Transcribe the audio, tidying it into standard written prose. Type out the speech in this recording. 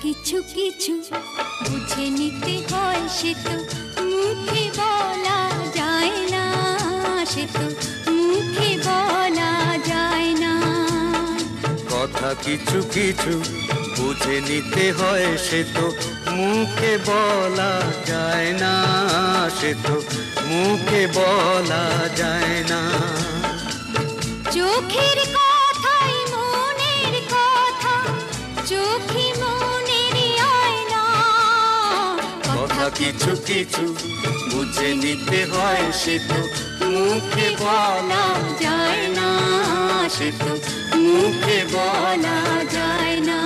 কিছু কিছু বুঝে নিতে হয়, সে তো মুখে বলা যায় না, সে তো মুখে বলা যায় না। কথা কিছু কিছু বুঝে নিতে হয়, সে তো মুখে বলা যায় না, সে তো মুখে বলা যায় না। চোখের কথাই মনের কথা, চোখে মনের আয়না। কথা কিছু কিছু বুঝে নিতে হয়, সে তো মুখে বলা যায় না, সে তো মুখে বলা যায় না।